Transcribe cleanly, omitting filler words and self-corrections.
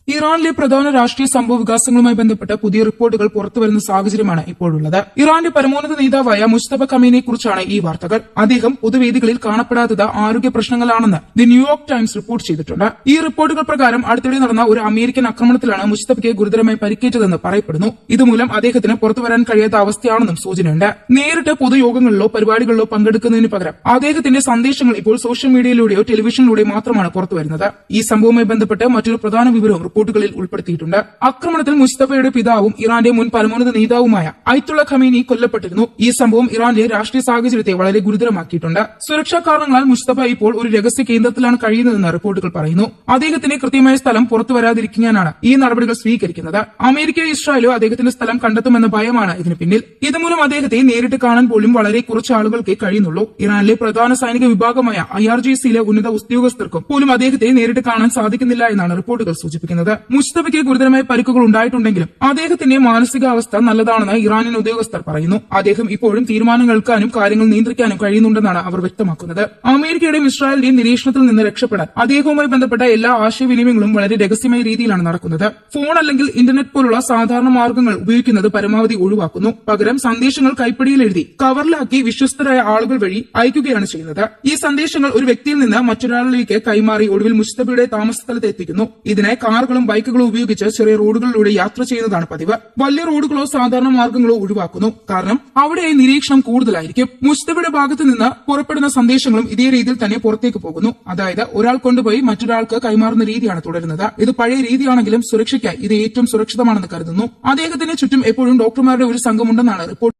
ഇറാനിലെ പ്രധാന രാഷ്ട്രീയ സംഭവ വികാസങ്ങളുമായി ബന്ധപ്പെട്ട് പുതിയ റിപ്പോർട്ടുകൾ പുറത്തുവരുന്ന സാഹചര്യമാണ് ഇപ്പോഴുള്ളത്. ഇറാന്റെ പരമോന്നത നേതാവായ മുസ്തഫ ഖമീനിയെക്കുറിച്ചാണ് ഈ വാർത്തകൾ. അദ്ദേഹം പൊതുവേദികളിൽ കാണപ്പെടാത്തത് ആരോഗ്യ പ്രശ്നങ്ങളാണെന്ന് ദി ന്യൂയോർക്ക് ടൈംസ് റിപ്പോർട്ട് ചെയ്തിട്ടുണ്ട്. ഈ റിപ്പോർട്ടുകൾ പ്രകാരം അടുത്തിടെ നടന്ന ഒരു അമേരിക്കൻ ആക്രമണത്തിലാണ് മുസ്തഫയ്ക്ക് ഗുരുതരമായി പരിക്കേറ്റതെന്ന് പറയപ്പെടുന്നു. ഇതുമൂലം അദ്ദേഹത്തിന് പുറത്തുവരാൻ കഴിയാത്ത അവസ്ഥയാണെന്നും സൂചനയുണ്ട്. നേരിട്ട് പൊതുയോഗങ്ങളിലോ പരിപാടികളിലോ പങ്കെടുക്കുന്നതിന് പകരം അദ്ദേഹത്തിന്റെ സന്ദേശങ്ങൾ ഇപ്പോൾ സോഷ്യൽ മീഡിയയിലൂടെയോ ടെലിവിഷനിലൂടെയോ മാത്രമാണ് പുറത്തുവരുന്നത്. ഈ സംഭവവുമായി ബന്ധപ്പെട്ട് മറ്റൊരു പ്രധാന വിവരവും റിപ്പോർട്ടുകളിൽ ഉൾപ്പെടുത്തിയിട്ടുണ്ട്. ആക്രമണത്തിൽ മുസ്തഫയുടെ പിതാവും ഇറാന്റെ മുൻ പരമോന്നത നേതാവുമായ അയത്തുള്ള ഖമീനി കൊല്ലപ്പെട്ടിരുന്നു. ഈ സംഭവം ഇറാന്റെ രാഷ്ട്രീയ സാഹചര്യത്തെ വളരെ ഗുരുതരമാക്കിയിട്ടുണ്ട്. സുരക്ഷാ കാരണങ്ങളാൽ മുസ്തഫ ഇപ്പോൾ ഒരു രഹസ്യ കേന്ദ്രത്തിലാണ് കഴിയുന്നതെന്ന് റിപ്പോർട്ടുകൾ പറയുന്നു. അദ്ദേഹത്തിന്റെ കൃത്യമായ സ്ഥലം പുറത്തുവരാതിരിക്കാനാണ് ഈ നടപടികൾ സ്വീകരിക്കുന്നത്. അമേരിക്കയോ ഇസ്രായേലോ അദ്ദേഹത്തിന്റെ സ്ഥലം കണ്ടെത്തുമെന്ന ഭയമാണ് ഇതിന് പിന്നിൽ. ഇതുമൂലം അദ്ദേഹത്തെ നേരിട്ട് കാണാൻ പോലും വളരെ കുറച്ച് ആളുകൾക്ക് കഴിയുന്നുള്ളൂ. ഇറാനിലെ പ്രധാന സൈനിക വിഭാഗമായ IRGCയിലെ ഉന്നത ഉദ്യോഗസ്ഥർക്കും പോലും അദ്ദേഹത്തെ നേരിട്ട് കാണാൻ സാധിക്കുന്നില്ല എന്നാണ് റിപ്പോർട്ടുകൾ സൂചിപ്പിക്കുന്നത്. മുസ്തഫയ്ക്ക് ഗുരുതരമായ പരിക്കുകൾ ഉണ്ടായിട്ടുണ്ടെങ്കിലും അദ്ദേഹത്തിന്റെ മാനസികാവസ്ഥ നല്ലതാണെന്ന് ഇറാനിയൻ ഉദ്യോഗസ്ഥർ പറയുന്നു. അദ്ദേഹം ഇപ്പോഴും തീരുമാനങ്ങൾ എടുക്കാനും കാര്യങ്ങൾ നിയന്ത്രിക്കാനും കഴിയുന്നുണ്ടെന്നാണ് അവർ വ്യക്തമാക്കുന്നത്. അമേരിക്കയുടെയും ഇസ്രായേലിന്റെയും നിരീക്ഷണത്തിൽ നിന്ന് രക്ഷപ്പെടാൻ അദ്ദേഹവുമായി ബന്ധപ്പെട്ട എല്ലാ ആശയവിനിമയങ്ങളും വളരെ രഹസ്യമായ രീതിയിലാണ് നടക്കുന്നത്. ഫോൺ അല്ലെങ്കിൽ ഇന്റർനെറ്റ് പോലുള്ള സാധാരണ മാർഗ്ഗങ്ങൾ ഉപയോഗിക്കുന്നത് പരമാവധി ഒഴിവാക്കുന്നു. പകരം സന്ദേശങ്ങൾ കൈപ്പിടിയിൽ എഴുതി കവറിലാക്കി വിശ്വസ്തരായ ആളുകൾ വഴി അയക്കുകയാണ് ചെയ്യുന്നത്. ഈ സന്ദേശങ്ങൾ ഒരു വ്യക്തിയിൽ നിന്ന് മറ്റൊരാളിലേക്ക് കൈമാറി ഒടുവിൽ മുസ്തഫയുടെ താമസ സ്ഥലത്ത് എത്തിക്കുന്നു. ഇതിനായി കാറുകളും ബൈക്കുകളും ഉപയോഗിച്ച് ചെറിയ റോഡുകളിലൂടെ യാത്ര ചെയ്യുന്നതാണ് പതിവ്. വലിയ റോഡുകളോ സാധാരണ മാർഗ്ഗങ്ങളോ ഒഴിവാക്കുന്നു. കാരണം അവിടെ നിരീക്ഷണം കൂടുതലായിരിക്കും. മുസ്തഫയുടെ ഭാഗത്ത് നിന്ന് പുറപ്പെടുന്ന സന്ദേശങ്ങളും ഇതേ രീതിയിൽ തന്നെ പുറത്തേക്ക് പോകുന്നു. അതായത് ഒരാൾ കൊണ്ടുപോയി മറ്റൊരാൾക്ക് കൈമാറുന്ന രീതിയാണ് തുടരുന്നത്. ഇത് പഴയ രീതിയാണെങ്കിലും സുരക്ഷയ്ക്കായി ഇത് ഏറ്റവും സുരക്ഷിതമാണെന്ന് കരുതുന്നു. അദ്ദേഹത്തിന് ചുറ്റും എപ്പോഴും ഡോക്ടർമാരുടെ ഒരു സംഘമുണ്ടെന്നാണ് റിപ്പോർട്ട്